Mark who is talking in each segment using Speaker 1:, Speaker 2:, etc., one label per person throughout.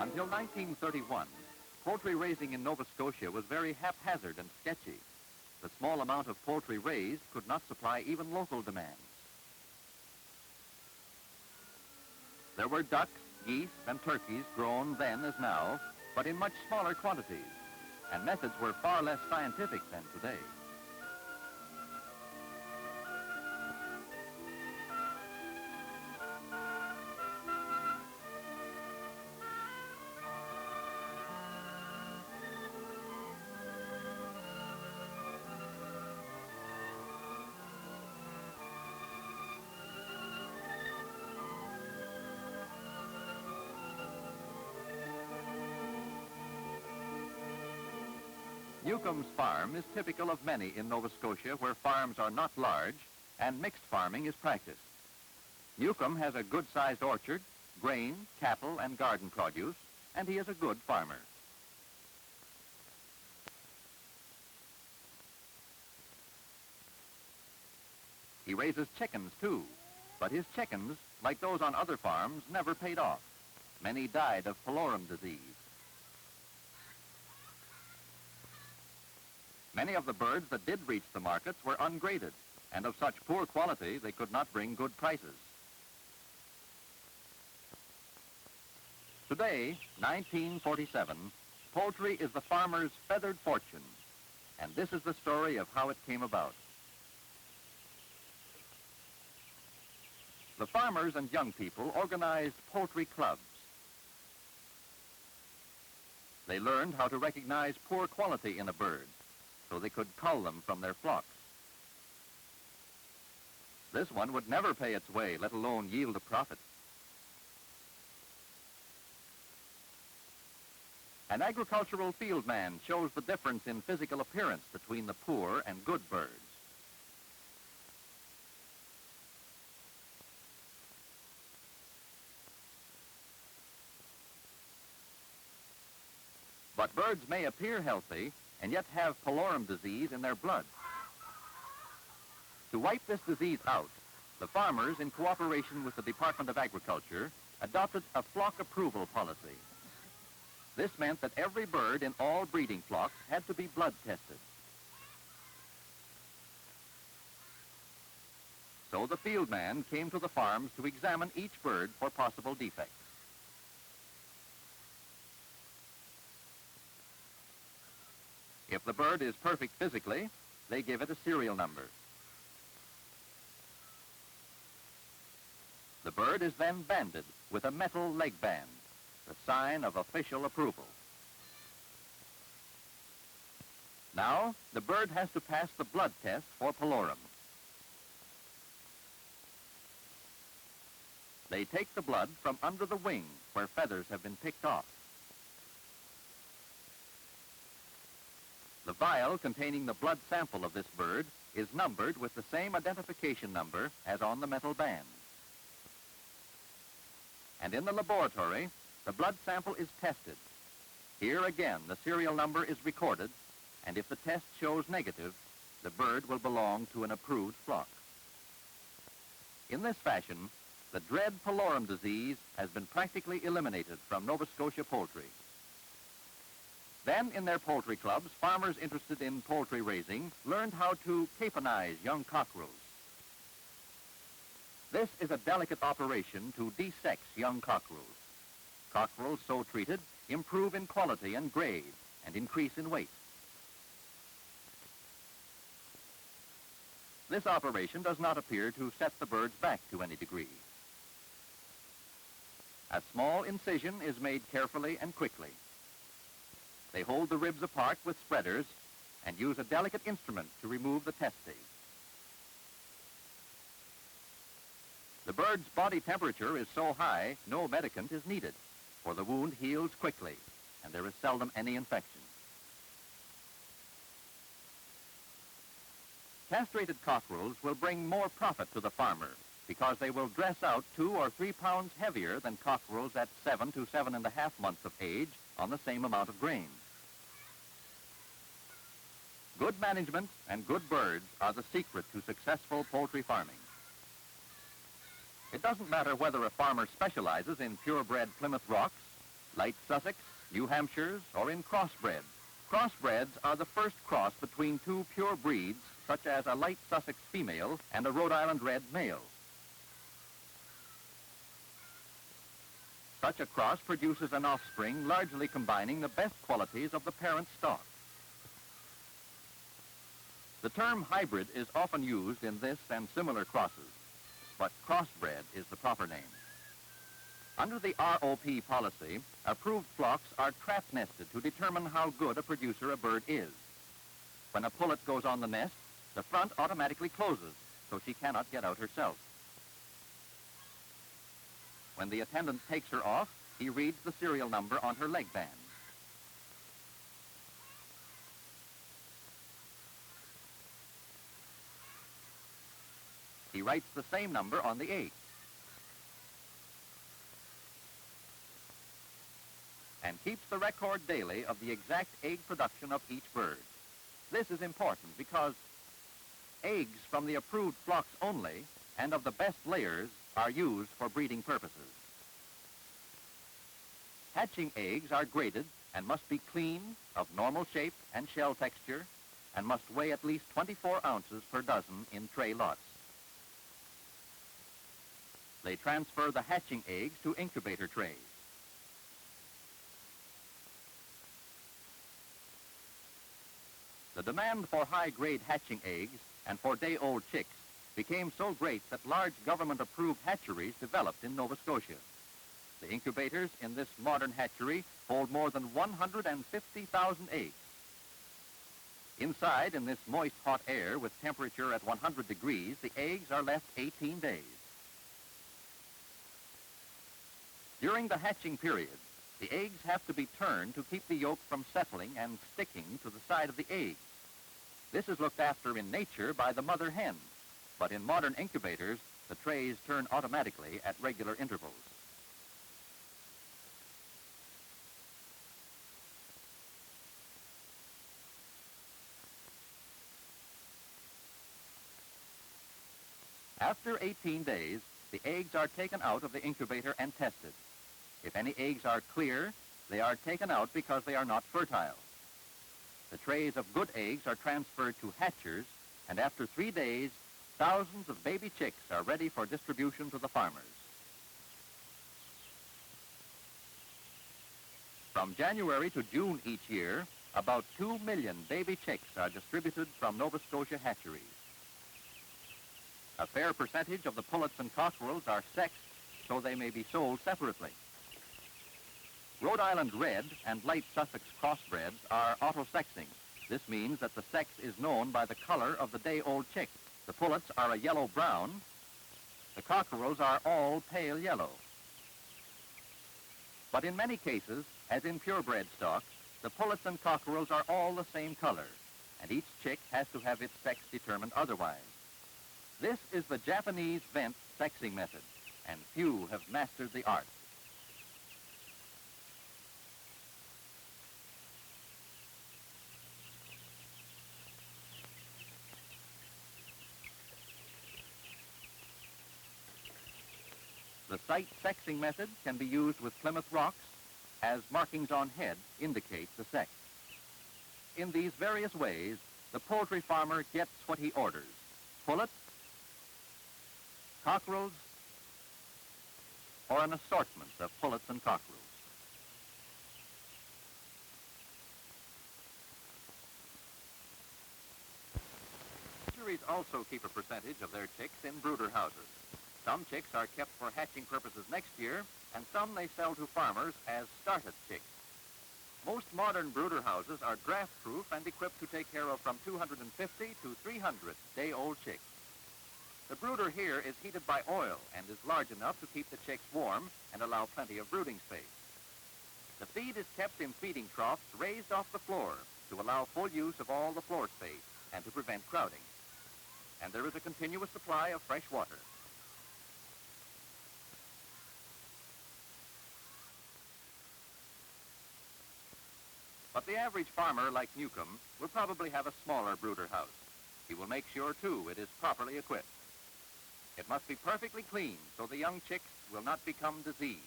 Speaker 1: Until 1931, poultry raising in Nova Scotia was very haphazard and sketchy. The small amount of poultry raised could not supply even local demands. There were ducks, geese, and turkeys grown then as now, but in much smaller quantities, and methods were far less scientific than today. Newcomb's farm is typical of many in Nova Scotia where farms are not large and mixed farming is practiced. Newcomb has a good-sized orchard, grain, cattle, and garden produce, and he is a good farmer. He raises chickens, too, but his chickens, like those on other farms, never paid off. Many died of pullorum disease. Many of the birds that did reach the markets were ungraded, and of such poor quality they could not bring good prices. Today, 1947, poultry is the farmer's feathered fortune, and this is the story of how it came about. The farmers and young people organized poultry clubs. They learned how to recognize poor quality in a bird, so they could cull them from their flocks. This one would never pay its way, let alone yield a profit. An agricultural field man shows the difference in physical appearance between the poor and good birds. But birds may appear healthy and yet have pullorum disease in their blood. To wipe this disease out, the farmers, in cooperation with the Department of Agriculture, adopted a flock approval policy. This meant that every bird in all breeding flocks had to be blood tested. So the field man came to the farms to examine each bird for possible defects. If the bird is perfect physically, they give it a serial number. The bird is then banded with a metal leg band, the sign of official approval. Now, the bird has to pass the blood test for pullorum. They take the blood from under the wing where feathers have been picked off. The vial containing the blood sample of this bird is numbered with the same identification number as on the metal band. And in the laboratory, the blood sample is tested. Here again, the serial number is recorded, and if the test shows negative, the bird will belong to an approved flock. In this fashion, the dread pullorum disease has been practically eliminated from Nova Scotia poultry. Then, in their poultry clubs, farmers interested in poultry raising learned how to caponize young cockerels. This is a delicate operation to desex young cockerels. Cockerels so treated improve in quality and grade and increase in weight. This operation does not appear to set the birds back to any degree. A small incision is made carefully and quickly. They hold the ribs apart with spreaders and use a delicate instrument to remove the testes. The bird's body temperature is so high, no medicament is needed, for the wound heals quickly, and there is seldom any infection. Castrated cockerels will bring more profit to the farmer because they will dress out 2 or 3 pounds heavier than cockerels at 7 to 7.5 months of age on the same amount of grain. Good management and good birds are the secret to successful poultry farming. It doesn't matter whether a farmer specializes in purebred Plymouth Rocks Light Sussex, New Hampshires, or in crossbred. Crossbreds are the first cross between two pure breeds, such as a Light Sussex female and a Rhode Island Red male. Such a cross produces an offspring largely combining the best qualities of the parent stock. The term hybrid is often used in this and similar crosses, but crossbred is the proper name. Under the ROP policy, approved flocks are trap nested to determine how good a producer a bird is. When a pullet goes on the nest, the front automatically closes, so she cannot get out herself. When the attendant takes her off, he reads the serial number on her leg band. He writes the same number on the egg and keeps the record daily of the exact egg production of each bird. This is important because eggs from the approved flocks only and of the best layers are used for breeding purposes. Hatching eggs are graded and must be clean, of normal shape and shell texture, and must weigh at least 24 ounces per dozen in tray lots. They transfer the hatching eggs to incubator trays. The demand for high-grade hatching eggs and for day-old chicks became so great that large government-approved hatcheries developed in Nova Scotia. The incubators in this modern hatchery hold more than 150,000 eggs. Inside, in this moist, hot air with temperature at 100 degrees, the eggs are left 18 days. During the hatching period, the eggs have to be turned to keep the yolk from settling and sticking to the side of the eggs. This is looked after in nature by the mother hen, but in modern incubators, the trays turn automatically at regular intervals. After 18 days, the eggs are taken out of the incubator and tested. If any eggs are clear, they are taken out because they are not fertile. The trays of good eggs are transferred to hatchers, and after 3 days, thousands of baby chicks are ready for distribution to the farmers. From January to June each year, about 2 million baby chicks are distributed from Nova Scotia hatcheries. A fair percentage of the pullets and cockerels are sexed, so they may be sold separately. Rhode Island Red and Light Sussex crossbreds are auto-sexing. This means that the sex is known by the color of the day-old chick. The pullets are a yellow-brown. The cockerels are all pale yellow. But in many cases, as in purebred stock, the pullets and cockerels are all the same color, and each chick has to have its sex determined otherwise. This is the Japanese vent sexing method, and few have mastered the art. The sight sexing method can be used with Plymouth rocks, as markings on head indicate the sex. In these various ways, the poultry farmer gets what he orders: pullets, cockerels, or an assortment of pullets and cockerels. Hatcheries also keep a percentage of their chicks in brooder houses. Some chicks are kept for hatching purposes next year, and some they sell to farmers as started chicks. Most modern brooder houses are draft-proof and equipped to take care of from 250 to 300 day-old chicks. The brooder here is heated by oil and is large enough to keep the chicks warm and allow plenty of brooding space. The feed is kept in feeding troughs raised off the floor to allow full use of all the floor space and to prevent crowding. And there is a continuous supply of fresh water. But the average farmer, like Newcomb, will probably have a smaller brooder house. He will make sure, too, it is properly equipped. It must be perfectly clean so the young chicks will not become diseased.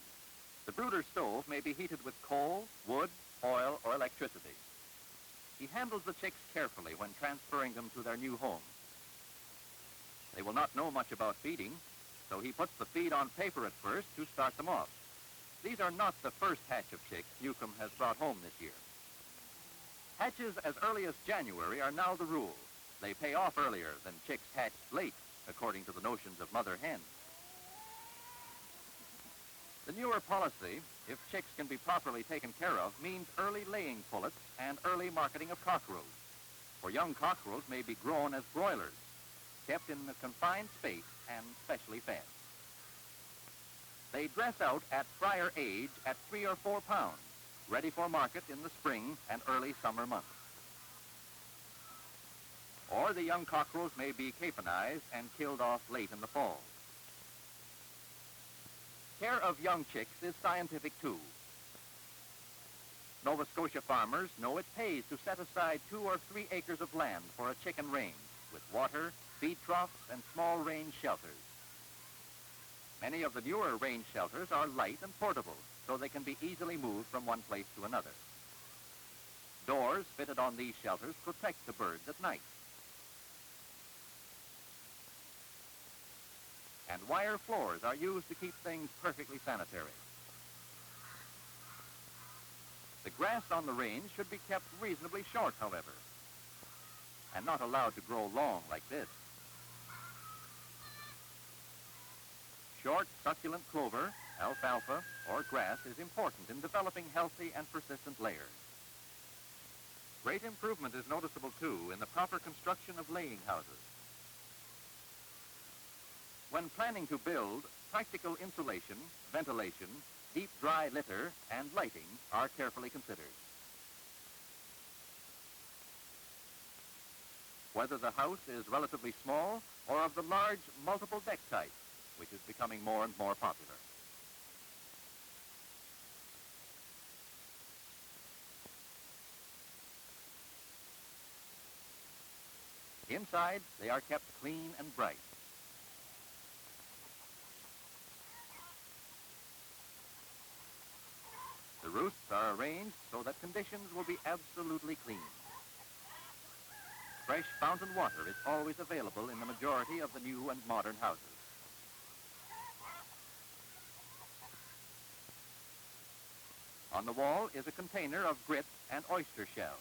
Speaker 1: The brooder stove may be heated with coal, wood, oil, or electricity. He handles the chicks carefully when transferring them to their new home. They will not know much about feeding, so he puts the feed on paper at first to start them off. These are not the first hatch of chicks Newcomb has brought home this year. Hatches as early as January are now the rule. They pay off earlier than chicks hatched late, according to the notions of mother hens. The newer policy, if chicks can be properly taken care of, means early laying pullets and early marketing of cockerels. For young cockerels may be grown as broilers, kept in a confined space and specially fed. They dress out at fryer age at 3 or 4 pounds, ready for market in the spring and early summer months. Or the young cockerels may be caponized and killed off late in the fall. Care of young chicks is scientific too. Nova Scotia farmers know it pays to set aside 2 or 3 acres of land for a chicken range with water, feed troughs, and small range shelters. Many of the newer range shelters are light and portable, so they can be easily moved from one place to another. Doors fitted on these shelters protect the birds at night. And wire floors are used to keep things perfectly sanitary. The grass on the range should be kept reasonably short, however, and not allowed to grow long like this. Short, succulent clover, alfalfa, or grass is important in developing healthy and persistent layers. Great improvement is noticeable, too, in the proper construction of laying houses. When planning to build, practical insulation, ventilation, deep dry litter, and lighting are carefully considered. Whether the house is relatively small or of the large multiple deck type, which is becoming more and more popular. Inside, they are kept clean and bright. The roosts are arranged so that conditions will be absolutely clean. Fresh fountain water is always available in the majority of the new and modern houses. On the wall is a container of grit and oyster shell.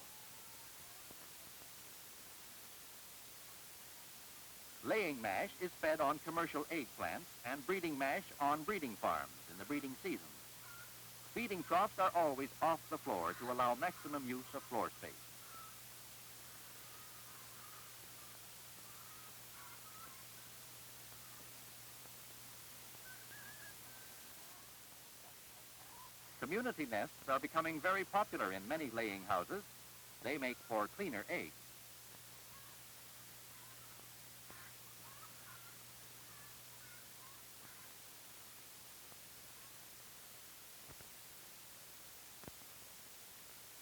Speaker 1: Laying mash is fed on commercial egg plants and breeding mash on breeding farms in the breeding season. Feeding troughs are always off the floor to allow maximum use of floor space. Community nests are becoming very popular in many laying houses. They make for cleaner eggs.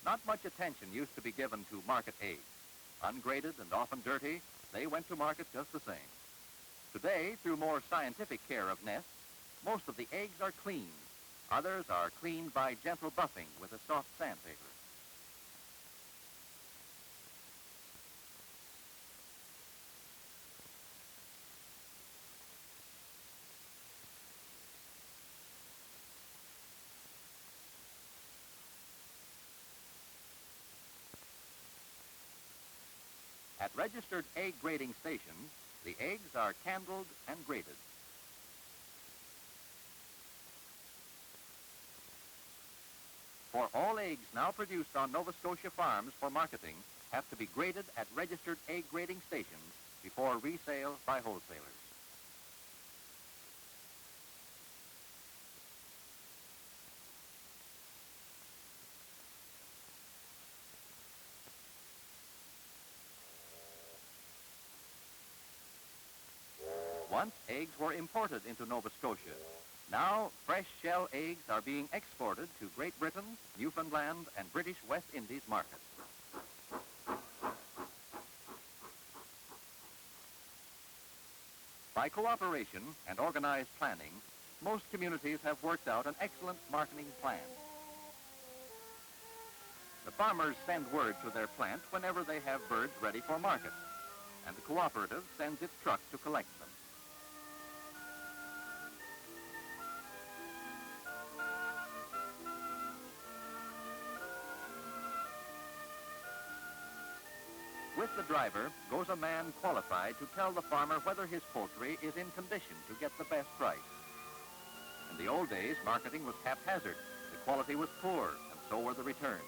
Speaker 1: Not much attention used to be given to market eggs. Ungraded and often dirty, they went to market just the same. Today, through more scientific care of nests, most of the eggs are cleaned. Others are cleaned by gentle buffing with a soft sandpaper. At registered egg grading stations, the eggs are candled and graded. For all eggs now produced on Nova Scotia farms for marketing have to be graded at registered egg grading stations before resale by wholesalers. Once, eggs were imported into Nova Scotia. Now, fresh shell eggs are being exported to Great Britain, Newfoundland, and British West Indies markets. By cooperation and organized planning, most communities have worked out an excellent marketing plan. The farmers send word to their plant whenever they have birds ready for market, and the cooperative sends its truck to collect them. With the driver goes a man qualified to tell the farmer whether his poultry is in condition to get the best price. In the old days, marketing was haphazard. The quality was poor, and so were the returns.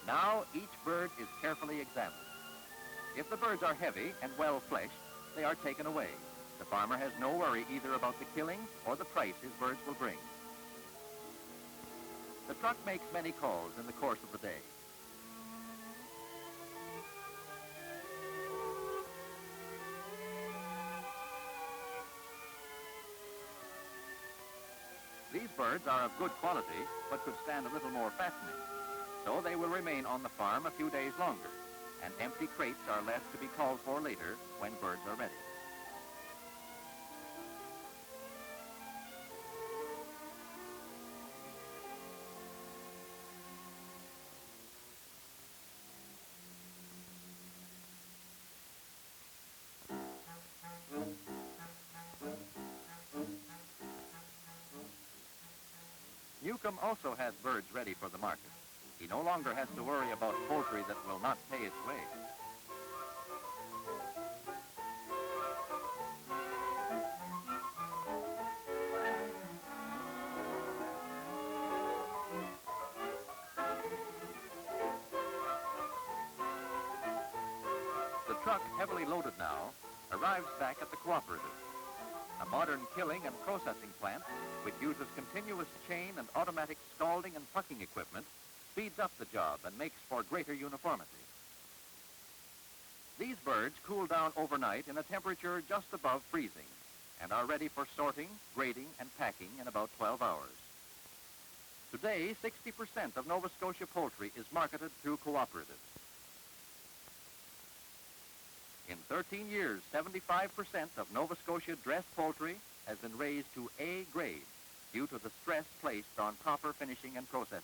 Speaker 1: Now, each bird is carefully examined. If the birds are heavy and well-fleshed, they are taken away. The farmer has no worry either about the killing or the price his birds will bring. The truck makes many calls in the course of the day. These birds are of good quality, but could stand a little more fattening. So they will remain on the farm a few days longer, and empty crates are left to be called for later when birds are ready. Newcomb also has birds ready for the market. He no longer has to worry about poultry that will not pay its way. The truck, heavily loaded now, arrives back at the cooperative. A modern killing and processing plant, which uses continuous chain and automatic scalding and plucking equipment, speeds up the job and makes for greater uniformity. These birds cool down overnight in a temperature just above freezing and are ready for sorting, grading, and packing in about 12 hours. Today, 60% of Nova Scotia poultry is marketed through cooperatives. In 13 years, 75% of Nova Scotia dressed poultry has been raised to A grade due to the stress placed on proper finishing and processing.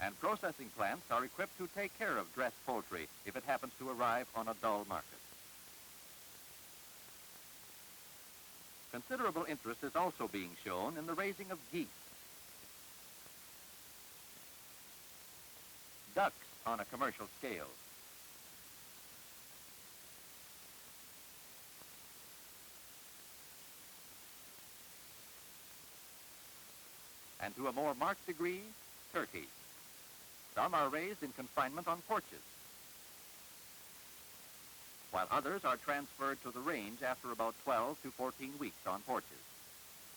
Speaker 1: And processing plants are equipped to take care of dressed poultry if it happens to arrive on a dull market. Considerable interest is also being shown in the raising of geese. Ducks on a commercial scale. And to a more marked degree, turkeys. Some are raised in confinement on porches, while others are transferred to the range after about 12 to 14 weeks on porches.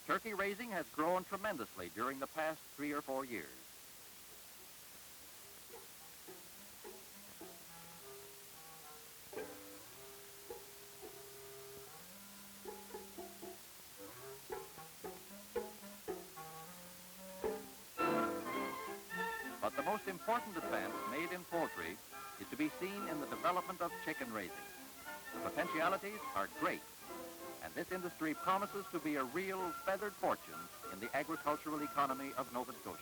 Speaker 1: Turkey raising has grown tremendously during the past 3 or 4 years. But the most important advance made in poultry is to be seen in the development of chicken raising. The potentialities are great, and this industry promises to be a real feathered fortune in the agricultural economy of Nova Scotia.